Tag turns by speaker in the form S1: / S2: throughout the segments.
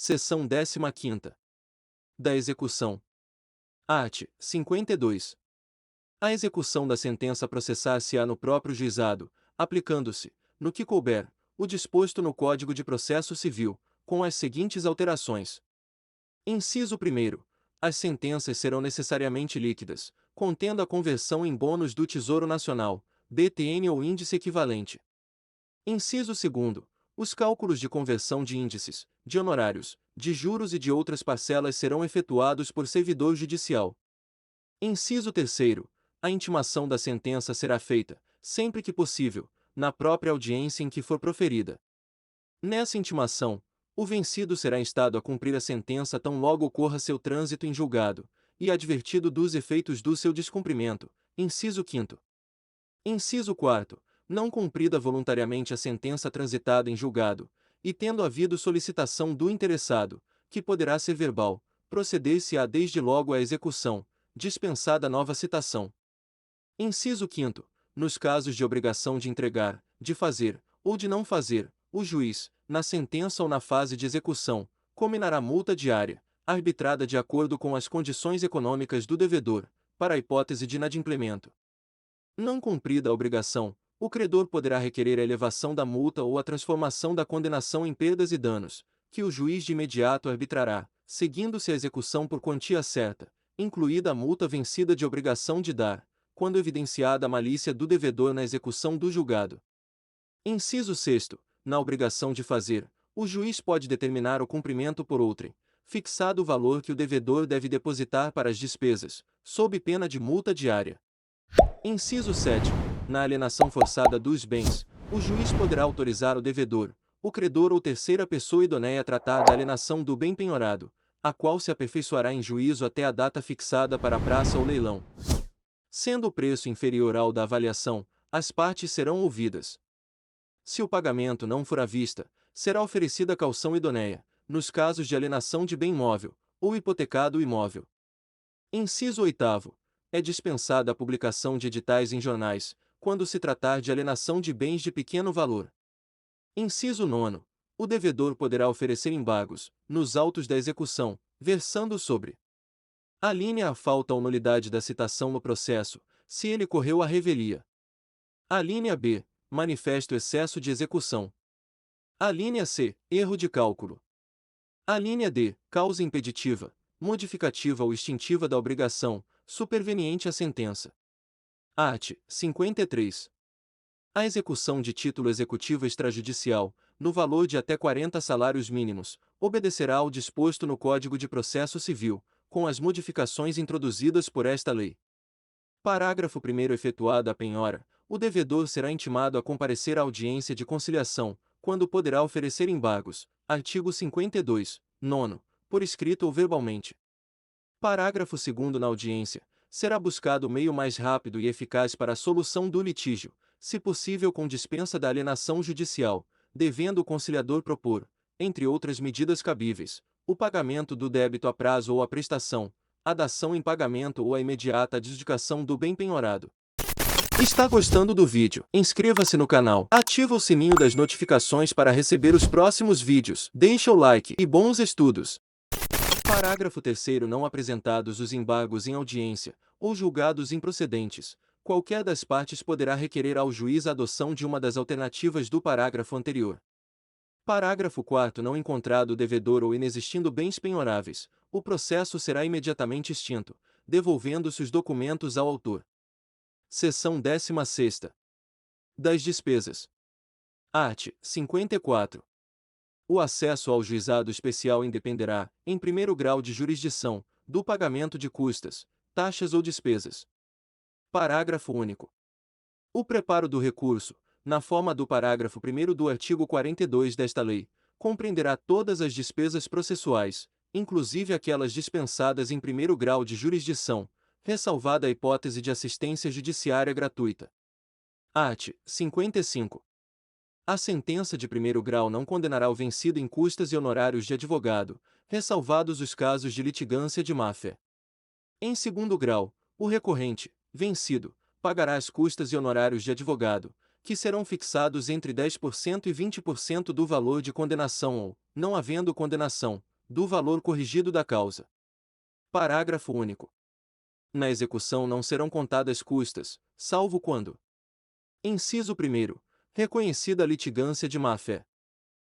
S1: Seção 15ª. Da execução. Art. 52. A execução da sentença processar-se-á no próprio juizado, aplicando-se, no que couber, o disposto no Código de Processo Civil, com as seguintes alterações. Inciso 1º. As sentenças serão necessariamente líquidas, contendo a conversão em bônus do Tesouro Nacional, BTN ou índice equivalente. Inciso 2º. Os cálculos de conversão de índices, de honorários, de juros e de outras parcelas serão efetuados por servidor judicial. Inciso 3º. A intimação da sentença será feita, sempre que possível, na própria audiência em que for proferida. Nessa intimação, o vencido será instado a cumprir a sentença tão logo ocorra seu trânsito em julgado, e advertido dos efeitos do seu descumprimento. Inciso 5º. Inciso 4º. Não cumprida voluntariamente a sentença transitada em julgado, e tendo havido solicitação do interessado, que poderá ser verbal, proceder-se-á desde logo à execução, dispensada nova citação. Inciso 5º. Nos casos de obrigação de entregar, de fazer, ou de não fazer, o juiz, na sentença ou na fase de execução, cominará multa diária, arbitrada de acordo com as condições econômicas do devedor, para a hipótese de inadimplemento. Não cumprida a obrigação, o credor poderá requerer a elevação da multa ou a transformação da condenação em perdas e danos, que o juiz de imediato arbitrará, seguindo-se a execução por quantia certa, incluída a multa vencida de obrigação de dar, quando evidenciada a malícia do devedor na execução do julgado. Inciso 6º. Na obrigação de fazer, o juiz pode determinar o cumprimento por outrem, fixado o valor que o devedor deve depositar para as despesas, sob pena de multa diária. Inciso 7º. Na alienação forçada dos bens, o juiz poderá autorizar o devedor, o credor ou terceira pessoa idônea a tratar da alienação do bem penhorado, a qual se aperfeiçoará em juízo até a data fixada para a praça ou leilão. Sendo o preço inferior ao da avaliação, as partes serão ouvidas. Se o pagamento não for à vista, será oferecida caução idônea, nos casos de alienação de bem móvel, ou hipotecado imóvel. Inciso 8º. É dispensada a publicação de editais em jornais, quando se tratar de alienação de bens de pequeno valor. Inciso 9º. O devedor poderá oferecer embargos, nos autos da execução, versando sobre a linha a falta ou nulidade da citação no processo, se ele correu à revelia. A linha B. Manifesto excesso de execução. A linha C. Erro de cálculo. A linha D. Causa impeditiva, modificativa ou extintiva da obrigação, superveniente à sentença. Art. 53. A execução de título executivo extrajudicial, no valor de até 40 salários mínimos, obedecerá ao disposto no Código de Processo Civil, com as modificações introduzidas por esta lei. Parágrafo 1º. Efetuada a penhora, o devedor será intimado a comparecer à audiência de conciliação, quando poderá oferecer embargos. Artigo 52, 9, por escrito ou verbalmente. Parágrafo 2º. Na audiência, será buscado o meio mais rápido e eficaz para a solução do litígio, se possível com dispensa da alienação judicial, devendo o conciliador propor, entre outras medidas cabíveis, o pagamento do débito a prazo ou a prestação, a dação em pagamento ou a imediata adjudicação do bem penhorado. Está gostando do vídeo? Inscreva-se no canal, ativa o sininho das notificações para receber os próximos vídeos, deixa o like e bons estudos. Parágrafo 3º. Não apresentados os embargos em audiência, ou julgados improcedentes, qualquer das partes poderá requerer ao juiz a adoção de uma das alternativas do parágrafo anterior. Parágrafo 4º. Não encontrado o devedor ou inexistindo bens penhoráveis, o processo será imediatamente extinto, devolvendo-se os documentos ao autor. Seção 16ª. Das despesas. Art. 54. O acesso ao juizado especial independerá, em primeiro grau de jurisdição, do pagamento de custas, taxas ou despesas. Parágrafo único. O preparo do recurso, na forma do parágrafo 1º do artigo 42 desta lei, compreenderá todas as despesas processuais, inclusive aquelas dispensadas em primeiro grau de jurisdição, ressalvada a hipótese de assistência judiciária gratuita. Art. 55. A sentença de primeiro grau não condenará o vencido em custas e honorários de advogado, ressalvados os casos de litigância de má-fé. Em segundo grau, o recorrente, vencido, pagará as custas e honorários de advogado, que serão fixados entre 10% e 20% do valor de condenação ou, não havendo condenação, do valor corrigido da causa. Parágrafo único. Na execução não serão contadas custas, salvo quando: inciso 1º, reconhecida a litigância de má-fé.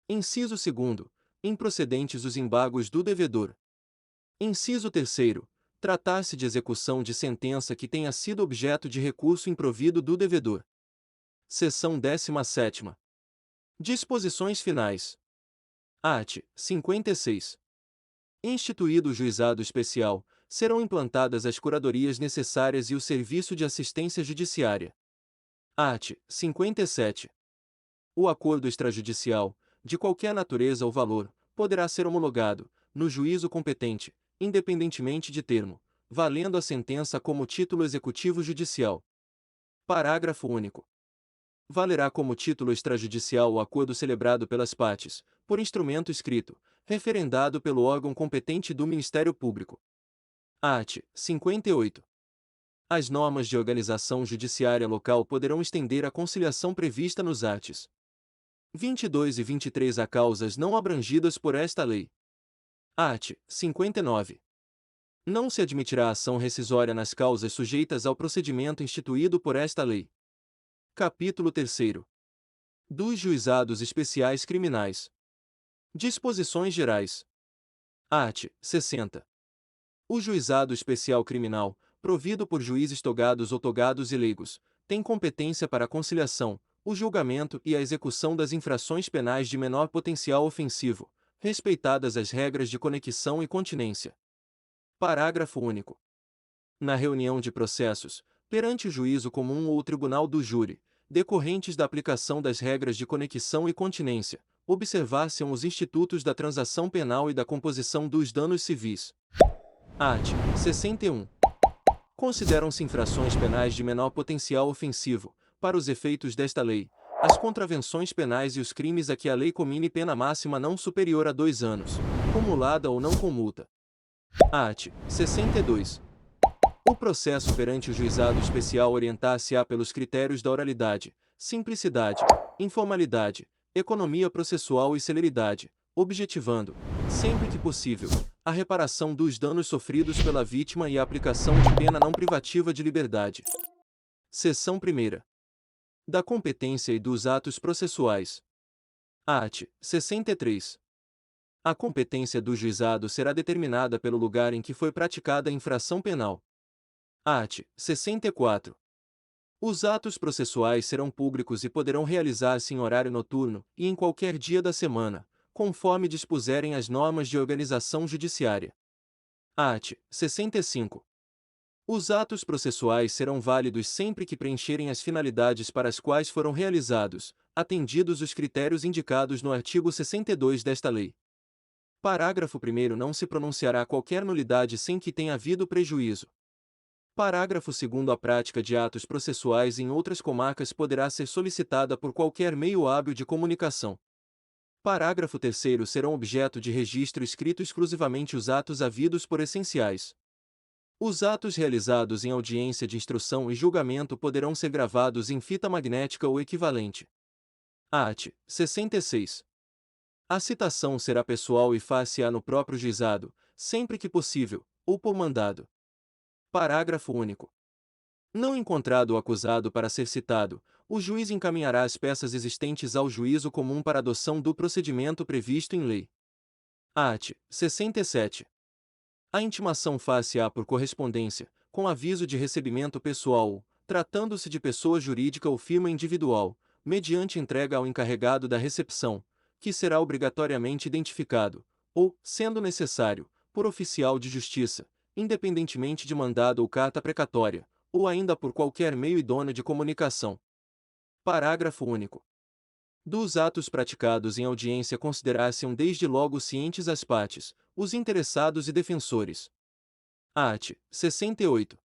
S1: Inciso 2º, improcedentes os embargos do devedor. Inciso 3º, tratar-se de execução de sentença que tenha sido objeto de recurso improvido do devedor. Seção 17ª. Disposições finais. Art. 56. Instituído o juizado especial, serão implantadas as curadorias necessárias e o serviço de assistência judiciária. Art. 57. O acordo extrajudicial, de qualquer natureza ou valor, poderá ser homologado, no juízo competente, independentemente de termo, valendo a sentença como título executivo judicial. Parágrafo único. Valerá como título extrajudicial o acordo celebrado pelas partes, por instrumento escrito, referendado pelo órgão competente do Ministério Público. Art. 58. As normas de organização judiciária local poderão estender a conciliação prevista nos arts. 22 e 23 a causas não abrangidas por esta lei. Art. 59. Não se admitirá ação rescisória nas causas sujeitas ao procedimento instituído por esta lei. Capítulo 3º. Dos juizados especiais criminais. Disposições gerais. Art. 60. O juizado especial criminal, provido por juízes togados ou togados e leigos, tem competência para a conciliação, o julgamento e a execução das infrações penais de menor potencial ofensivo, respeitadas as regras de conexão e continência. Parágrafo único. Na reunião de processos, perante o juízo comum ou o tribunal do júri, decorrentes da aplicação das regras de conexão e continência, observar-se-ão os institutos da transação penal e da composição dos danos civis. Art. 61. Consideram-se infrações penais de menor potencial ofensivo, para os efeitos desta lei, as contravenções penais e os crimes a que a lei comine pena máxima não superior a 2 anos, cumulada ou não com multa. Art. 62. O processo perante o juizado especial orientar-se-á pelos critérios da oralidade, simplicidade, informalidade, economia processual e celeridade, objetivando, sempre que possível, a reparação dos danos sofridos pela vítima e a aplicação de pena não privativa de liberdade. Seção 1ª. Da competência e dos atos processuais. Art. 63. A competência do juizado será determinada pelo lugar em que foi praticada a infração penal. Art. 64. Os atos processuais serão públicos e poderão realizar-se em horário noturno e em qualquer dia da semana, conforme dispuserem as normas de organização judiciária. Art. 65. Os atos processuais serão válidos sempre que preencherem as finalidades para as quais foram realizados, atendidos os critérios indicados no artigo 62 desta lei. Parágrafo 1º. Não se pronunciará qualquer nulidade sem que tenha havido prejuízo. Parágrafo 2º. A prática de atos processuais em outras comarcas poderá ser solicitada por qualquer meio hábil de comunicação. Parágrafo 3º. Serão objeto de registro escrito exclusivamente os atos havidos por essenciais. Os atos realizados em audiência de instrução e julgamento poderão ser gravados em fita magnética ou equivalente. Art. 66. A citação será pessoal e far-se-á no próprio juizado, sempre que possível, ou por mandado. Parágrafo único. Não encontrado o acusado para ser citado, o juiz encaminhará as peças existentes ao juízo comum para adoção do procedimento previsto em lei. Art. 67. A intimação far-se-á por correspondência, com aviso de recebimento pessoal ou, tratando-se de pessoa jurídica ou firma individual, mediante entrega ao encarregado da recepção, que será obrigatoriamente identificado, ou, sendo necessário, por oficial de justiça, independentemente de mandado ou carta precatória, ou ainda por qualquer meio idôneo de comunicação. Parágrafo único. Dos atos praticados em audiência considerar-se-ão desde logo cientes as partes, os interessados e defensores. Art. 68.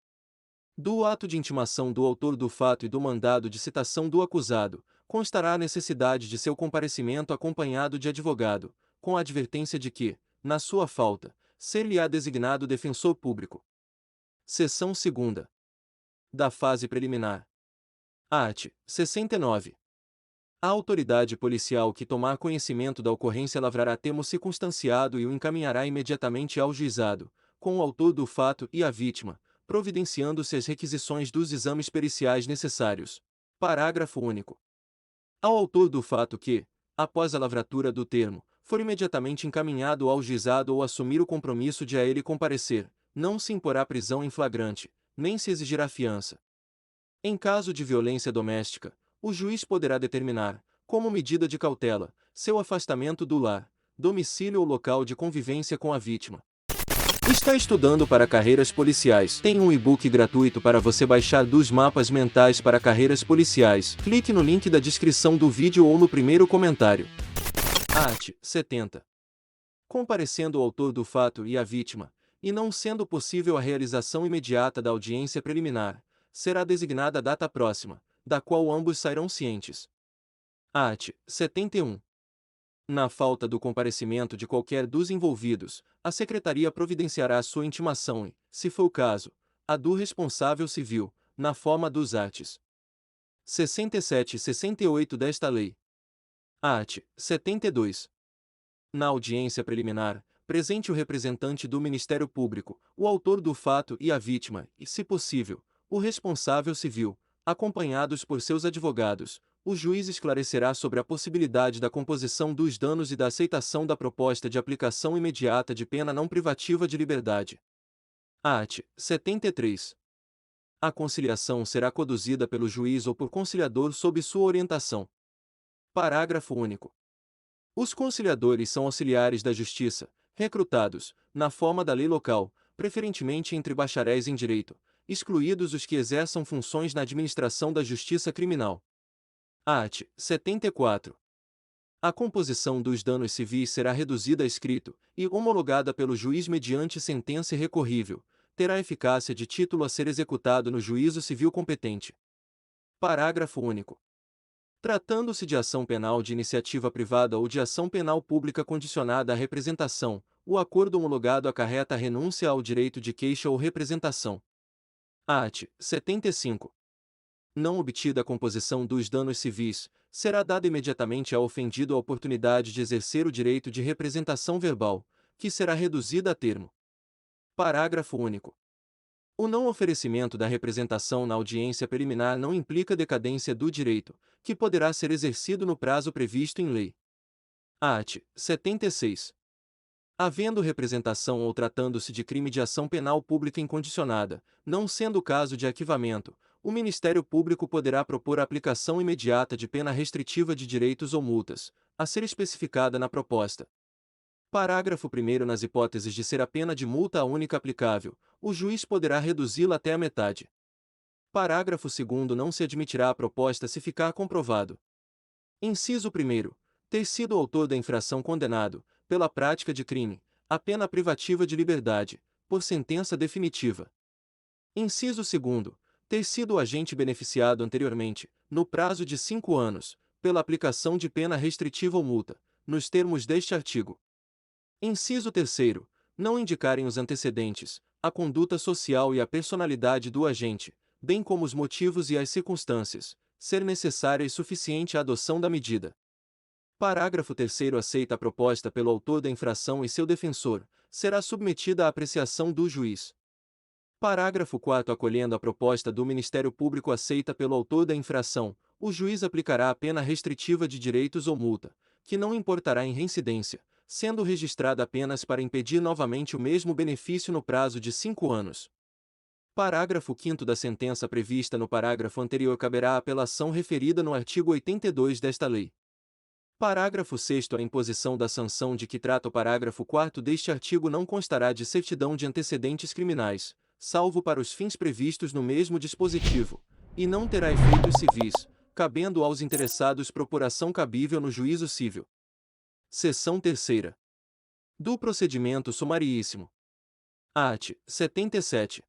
S1: Do ato de intimação do autor do fato e do mandado de citação do acusado, constará a necessidade de seu comparecimento acompanhado de advogado, com a advertência de que, na sua falta, ser-lhe-á designado defensor público. Seção 2ª. Da fase preliminar. Art. 69. A autoridade policial que tomar conhecimento da ocorrência lavrará termo circunstanciado e o encaminhará imediatamente ao juizado, com o autor do fato e a vítima, providenciando-se as requisições dos exames periciais necessários. Parágrafo único. Ao autor do fato que, após a lavratura do termo, for imediatamente encaminhado ao juizado ou assumir o compromisso de a ele comparecer, não se imporá prisão em flagrante, nem se exigirá fiança. Em caso de violência doméstica, o juiz poderá determinar, como medida de cautela, seu afastamento do lar, domicílio ou local de convivência com a vítima. Está estudando para carreiras policiais? Tem um e-book gratuito para você baixar dos mapas mentais para carreiras policiais. Clique no link da descrição do vídeo ou no primeiro comentário. Art. 70. Comparecendo o autor do fato e a vítima, e não sendo possível a realização imediata da audiência preliminar, será designada a data próxima, da qual ambos sairão cientes. Art. 71. Na falta do comparecimento de qualquer dos envolvidos, a Secretaria providenciará sua intimação e, se for o caso, a do responsável civil, na forma dos arts. 67 e 68 desta lei. Art. 72. Na audiência preliminar, presente o representante do Ministério Público, o autor do fato e a vítima, e, se possível, o responsável civil, acompanhados por seus advogados. O juiz esclarecerá sobre a possibilidade da composição dos danos e da aceitação da proposta de aplicação imediata de pena não privativa de liberdade. Art. 73. A conciliação será conduzida pelo juiz ou por conciliador sob sua orientação. Parágrafo único. Os conciliadores são auxiliares da Justiça, recrutados, na forma da lei local, preferentemente entre bacharéis em direito, excluídos os que exerçam funções na administração da justiça criminal. Art. 74. A composição dos danos civis será reduzida a escrito, e homologada pelo juiz mediante sentença irrecorrível, terá eficácia de título a ser executado no juízo civil competente. Parágrafo único. Tratando-se de ação penal de iniciativa privada ou de ação penal pública condicionada à representação, o acordo homologado acarreta a renúncia ao direito de queixa ou representação. Art. 75. Não obtida a composição dos danos civis, será dada imediatamente ao ofendido a oportunidade de exercer o direito de representação verbal, que será reduzida a termo. Parágrafo único. O não oferecimento da representação na audiência preliminar não implica decadência do direito, que poderá ser exercido no prazo previsto em lei. Art. 76. Havendo representação ou tratando-se de crime de ação penal pública incondicionada, não sendo o caso de arquivamento, o Ministério Público poderá propor a aplicação imediata de pena restritiva de direitos ou multas, a ser especificada na proposta. Parágrafo 1º. Nas hipóteses de ser a pena de multa a única aplicável, o juiz poderá reduzi-la até a metade. Parágrafo 2º. Não se admitirá a proposta se ficar comprovado. Inciso 1º. Ter sido o autor da infração condenado, pela prática de crime, a pena privativa de liberdade, por sentença definitiva. Inciso 2º. Ter sido o agente beneficiado anteriormente, no prazo de 5 anos, pela aplicação de pena restritiva ou multa, nos termos deste artigo. Inciso 3º. Não indicarem os antecedentes, a conduta social e a personalidade do agente, bem como os motivos e as circunstâncias, ser necessária e suficiente a adoção da medida. Parágrafo 3º. Aceita a proposta pelo autor da infração e seu defensor, será submetida à apreciação do juiz. Parágrafo 4º. Acolhendo a proposta do Ministério Público aceita pelo autor da infração, o juiz aplicará a pena restritiva de direitos ou multa, que não importará em reincidência, sendo registrada apenas para impedir novamente o mesmo benefício no prazo de 5 anos. Parágrafo 5º. Da sentença prevista no parágrafo anterior caberá a apelação referida no artigo 82 desta lei. Parágrafo 6º. A imposição da sanção de que trata o parágrafo 4º deste artigo não constará de certidão de antecedentes criminais, salvo para os fins previstos no mesmo dispositivo, e não terá efeitos civis, cabendo aos interessados propuração cabível no juízo civil. Seção 3ª. Do procedimento sumaríssimo. Art. 77.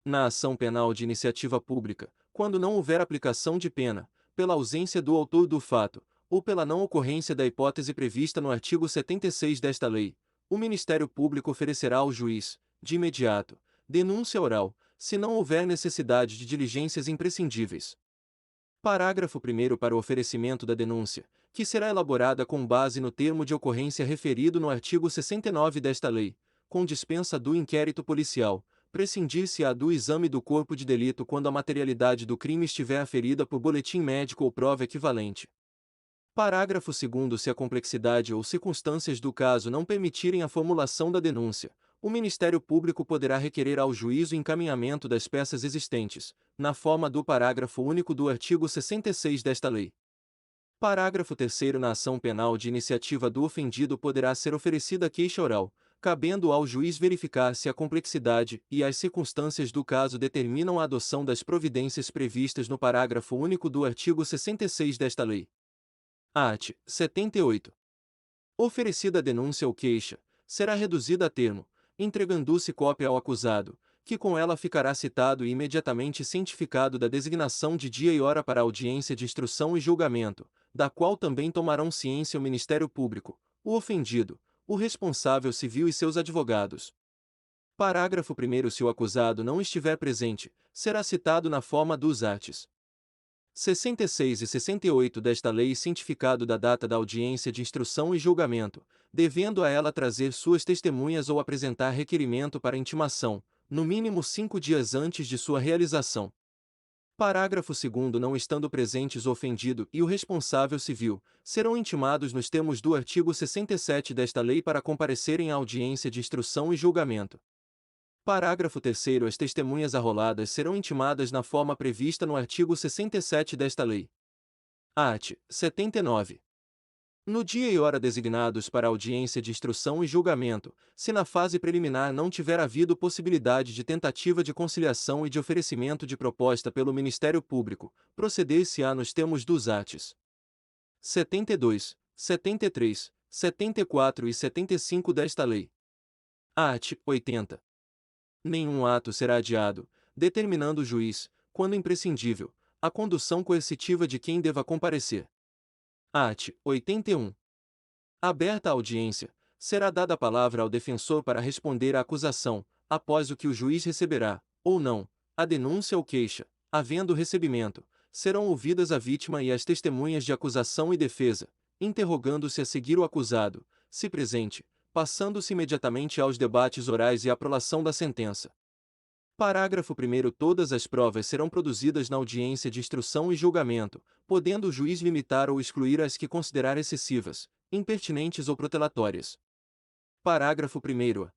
S1: Na ação penal de iniciativa pública, quando não houver aplicação de pena, pela ausência do autor do fato, ou pela não ocorrência da hipótese prevista no artigo 76 desta lei, o Ministério Público oferecerá ao juiz, de imediato, denúncia oral, se não houver necessidade de diligências imprescindíveis. Parágrafo 1º para o oferecimento da denúncia, que será elaborada com base no termo de ocorrência referido no artigo 69 desta lei, com dispensa do inquérito policial, prescindir-se-á do exame do corpo de delito quando a materialidade do crime estiver aferida por boletim médico ou prova equivalente. Parágrafo 2º se a complexidade ou circunstâncias do caso não permitirem a formulação da denúncia, o Ministério Público poderá requerer ao juiz o encaminhamento das peças existentes, na forma do parágrafo único do artigo 66 desta lei. Parágrafo 3º na ação penal de iniciativa do ofendido poderá ser oferecida queixa oral, cabendo ao juiz verificar se a complexidade e as circunstâncias do caso determinam a adoção das providências previstas no parágrafo único do artigo 66 desta lei. Art. 78. Oferecida a denúncia ou queixa, será reduzida a termo, entregando-se cópia ao acusado, que com ela ficará citado e imediatamente cientificado da designação de dia e hora para a audiência de instrução e julgamento, da qual também tomarão ciência o Ministério Público, o ofendido, o responsável civil e seus advogados. Parágrafo 1º se o acusado não estiver presente, será citado na forma dos arts. 66 e 68 desta lei cientificado da data da audiência de instrução e julgamento, devendo a ela trazer suas testemunhas ou apresentar requerimento para intimação, no mínimo 5 dias antes de sua realização. Parágrafo 2º não estando presentes o ofendido e o responsável civil, serão intimados nos termos do artigo 67 desta lei para comparecerem à audiência de instrução e julgamento. Parágrafo 3º as testemunhas arroladas serão intimadas na forma prevista no artigo 67 desta lei. Art. 79. No dia e hora designados para a audiência de instrução e julgamento, se na fase preliminar não tiver havido possibilidade de tentativa de conciliação e de oferecimento de proposta pelo Ministério Público, proceder-se-á nos termos dos arts. 72, 73, 74 e 75 desta lei. Art. 80. Nenhum ato será adiado, determinando o juiz, quando imprescindível, a condução coercitiva de quem deva comparecer. Art. 81. Aberta a audiência, será dada a palavra ao defensor para responder à acusação, após o que o juiz receberá, ou não, a denúncia ou queixa. Havendo recebimento, serão ouvidas a vítima e as testemunhas de acusação e defesa, interrogando-se a seguir o acusado, se presente, passando-se imediatamente aos debates orais e à prolação da sentença. Parágrafo 1º todas as provas serão produzidas na audiência de instrução e julgamento, podendo o juiz limitar ou excluir as que considerar excessivas, impertinentes ou protelatórias. Parágrafo 1º.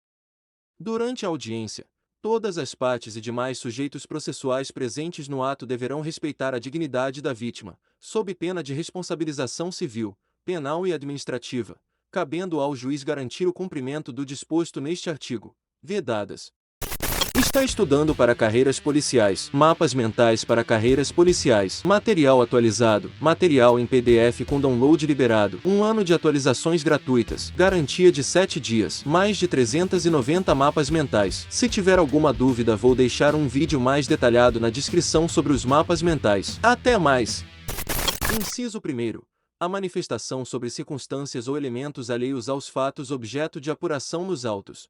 S1: Durante a audiência, todas as partes e demais sujeitos processuais presentes no ato deverão respeitar a dignidade da vítima, sob pena de responsabilização civil, penal e administrativa, cabendo ao juiz garantir o cumprimento do disposto neste artigo, vedadas. Está estudando para carreiras policiais, mapas mentais para carreiras policiais, material atualizado, material em PDF com download liberado, 1 ano de atualizações gratuitas, garantia de 7 dias, mais de 390 mapas mentais. Se tiver alguma dúvida vou deixar um vídeo mais detalhado na descrição sobre os mapas mentais. Até mais! Inciso 1º. A manifestação sobre circunstâncias ou elementos alheios aos fatos objeto de apuração nos autos.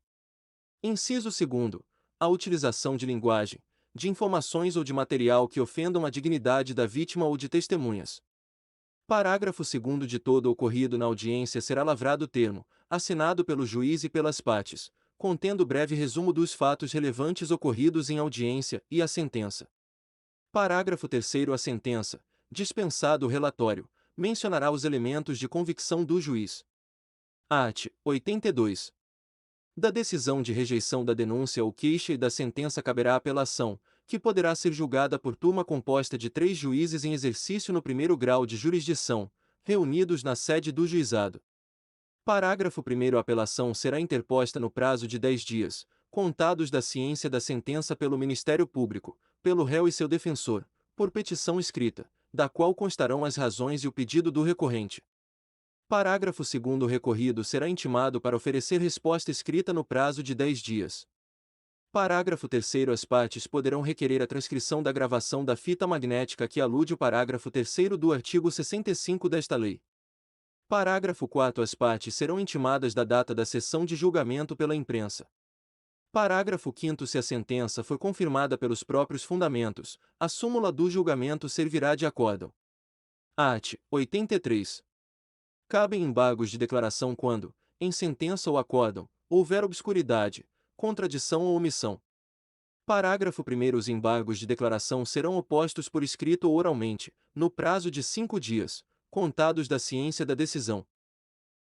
S1: Inciso 2º. A utilização de linguagem, de informações ou de material que ofendam a dignidade da vítima ou de testemunhas. Parágrafo 2º de todo ocorrido na audiência será lavrado termo, assinado pelo juiz e pelas partes, contendo breve resumo dos fatos relevantes ocorridos em audiência e a sentença. Parágrafo 3º a sentença, dispensado o relatório, mencionará os elementos de convicção do juiz. Art. 82. Da decisão de rejeição da denúncia ou queixa e da sentença caberá apelação, que poderá ser julgada por turma composta de 3 juízes em exercício no primeiro grau de jurisdição, reunidos na sede do juizado. Parágrafo 1º a apelação será interposta no prazo de 10 dias, contados da ciência da sentença pelo Ministério Público, pelo réu e seu defensor, por petição escrita, da qual constarão as razões e o pedido do recorrente. Parágrafo 2º o recorrido será intimado para oferecer resposta escrita no prazo de 10 dias. Parágrafo 3º as partes poderão requerer a transcrição da gravação da fita magnética que alude o parágrafo 3º do artigo 65 desta lei. Parágrafo 4º as partes serão intimadas da data da sessão de julgamento pela imprensa. Parágrafo 5º. Se a sentença for confirmada pelos próprios fundamentos, a súmula do julgamento servirá de acórdão. Art. 83. Cabem embargos de declaração quando, em sentença ou acórdão, houver obscuridade, contradição ou omissão. Parágrafo 1º. Os embargos de declaração serão opostos por escrito ou oralmente, no prazo de 5 dias, contados da ciência da decisão.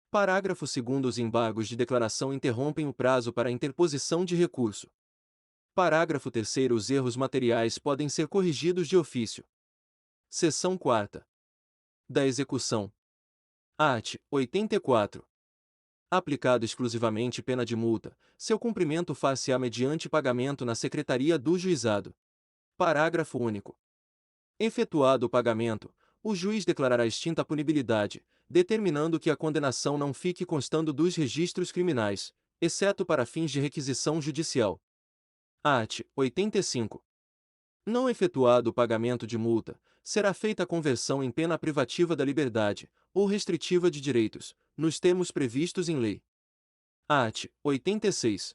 S1: Parágrafo 2º. Os embargos de declaração interrompem o prazo para a interposição de recurso. Parágrafo 3º. Os erros materiais podem ser corrigidos de ofício. Seção 4ª. Da execução. Art. 84. Aplicado exclusivamente pena de multa, seu cumprimento far-se-á mediante pagamento na Secretaria do Juizado. Parágrafo único. Efetuado o pagamento, o juiz declarará extinta a punibilidade, determinando que a condenação não fique constando dos registros criminais, exceto para fins de requisição judicial. Art. 85. Não efetuado o pagamento de multa, será feita a conversão em pena privativa da liberdade, ou restritiva de direitos, nos termos previstos em lei. Art. 86.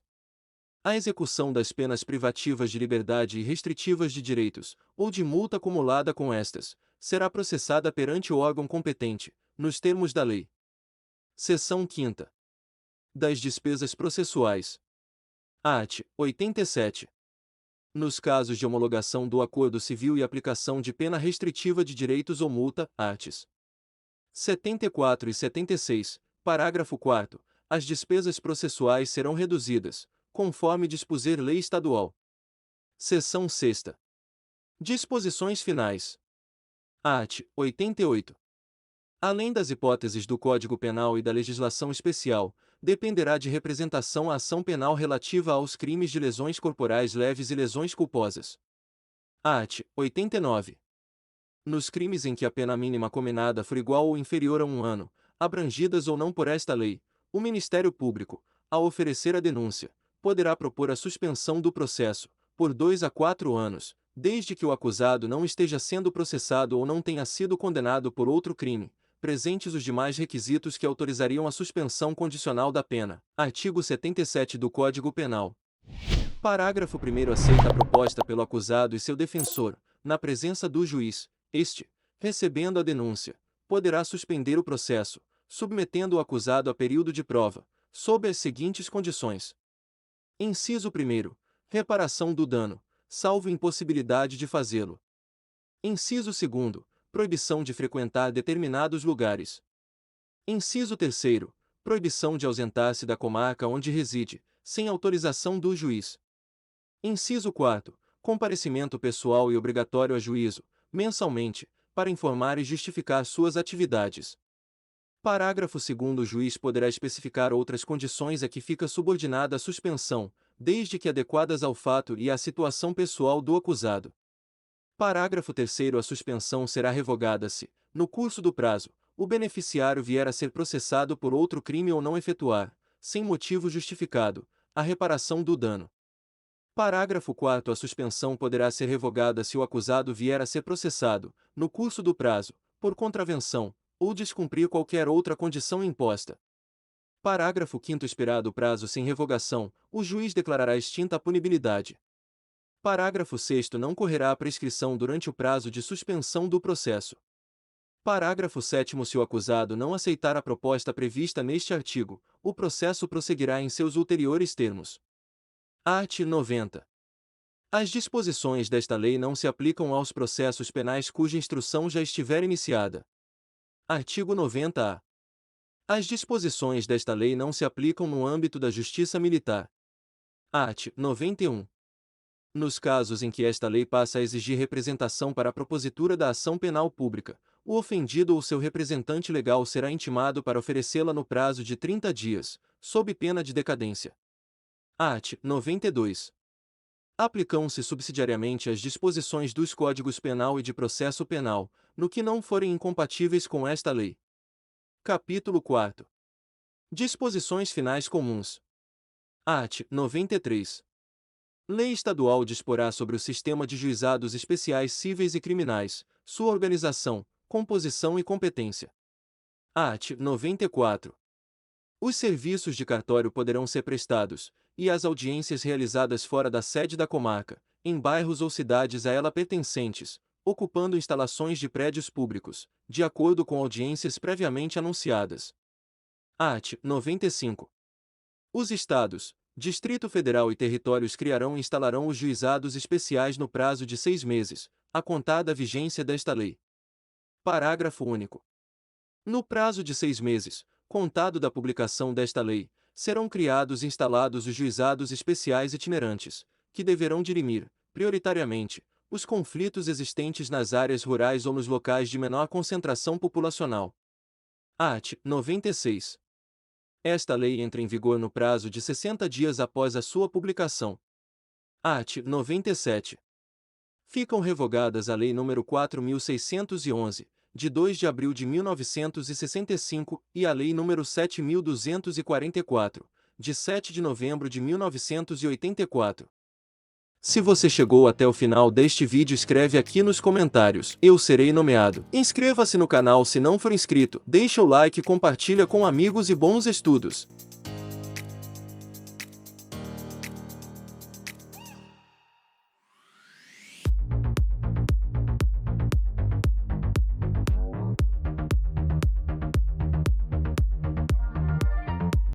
S1: A execução das penas privativas de liberdade e restritivas de direitos, ou de multa acumulada com estas, será processada perante o órgão competente, nos termos da lei. Seção 5ª. Das despesas processuais. Art. 87. Nos casos de homologação do acordo civil e aplicação de pena restritiva de direitos ou multa, arts. 74 e 76, parágrafo 4º, as despesas processuais serão reduzidas, conforme dispuser lei estadual. Seção 6ª. Disposições finais. Art. 88. Além das hipóteses do Código Penal e da legislação especial, dependerá de representação a ação penal relativa aos crimes de lesões corporais leves e lesões culposas. Art. 89. Nos crimes em que a pena mínima cominada for igual ou inferior a 1 ano, abrangidas ou não por esta lei, o Ministério Público, ao oferecer a denúncia, poderá propor a suspensão do processo, por 2 a 4 anos, desde que o acusado não esteja sendo processado ou não tenha sido condenado por outro crime, presentes os demais requisitos que autorizariam a suspensão condicional da pena. Artigo 77 do Código Penal. Parágrafo 1º. Aceita a proposta pelo acusado e seu defensor, na presença do juiz, este, recebendo a denúncia, poderá suspender o processo, submetendo o acusado a período de prova, sob as seguintes condições. Inciso 1º. Reparação do dano, salvo impossibilidade de fazê-lo. Inciso 2º. Proibição de frequentar determinados lugares. Inciso 3º. Proibição de ausentar-se da comarca onde reside, sem autorização do juiz. Inciso 4º. Comparecimento pessoal e obrigatório a juízo, mensalmente, para informar e justificar suas atividades. Parágrafo 2º. O juiz poderá especificar outras condições a que fica subordinada a suspensão, desde que adequadas ao fato e à situação pessoal do acusado. Parágrafo 3º. A suspensão será revogada se, no curso do prazo, o beneficiário vier a ser processado por outro crime ou não efetuar, sem motivo justificado, a reparação do dano. Parágrafo 4º. A suspensão poderá ser revogada se o acusado vier a ser processado, no curso do prazo, por contravenção, ou descumprir qualquer outra condição imposta. Parágrafo 5º. Expirado o prazo sem revogação, o juiz declarará extinta a punibilidade. Parágrafo 6º. Não correrá a prescrição durante o prazo de suspensão do processo. Parágrafo 7º. Se o acusado não aceitar a proposta prevista neste artigo, o processo prosseguirá em seus ulteriores termos. Art. 90. As disposições desta lei não se aplicam aos processos penais cuja instrução já estiver iniciada. Artigo 90-A. As disposições desta lei não se aplicam no âmbito da Justiça Militar. Art. 91. Nos casos em que esta lei passa a exigir representação para a propositura da ação penal pública, o ofendido ou seu representante legal será intimado para oferecê-la no prazo de 30 dias, sob pena de decadência. Art. 92. Aplicam-se subsidiariamente as disposições dos Códigos Penal e de Processo Penal, no que não forem incompatíveis com esta lei. Capítulo 4. Disposições finais comuns. Art. 93. Lei estadual disporá sobre o sistema de juizados especiais cíveis e criminais, sua organização, composição e competência. Art. 94. Os serviços de cartório poderão ser prestados, e as audiências realizadas fora da sede da comarca, em bairros ou cidades a ela pertencentes, ocupando instalações de prédios públicos, de acordo com audiências previamente anunciadas. Art. 95. Os Estados, Distrito Federal e territórios criarão e instalarão os juizados especiais no prazo de 6 meses, a contar da vigência desta lei. Parágrafo único. No prazo de 6 meses, contado da publicação desta lei, serão criados e instalados os juizados especiais itinerantes, que deverão dirimir, prioritariamente, os conflitos existentes nas áreas rurais ou nos locais de menor concentração populacional. Art. 96. Esta lei entra em vigor no prazo de 60 dias após a sua publicação. Art. 97. Ficam revogadas a Lei nº 4.611, de 2 de abril de 1965, e a Lei nº 7.244, de 7 de novembro de 1984. Se você chegou até o final deste vídeo, escreve aqui nos comentários, eu serei nomeado. Inscreva-se no canal se não for inscrito, deixa o like e compartilha com amigos e bons estudos.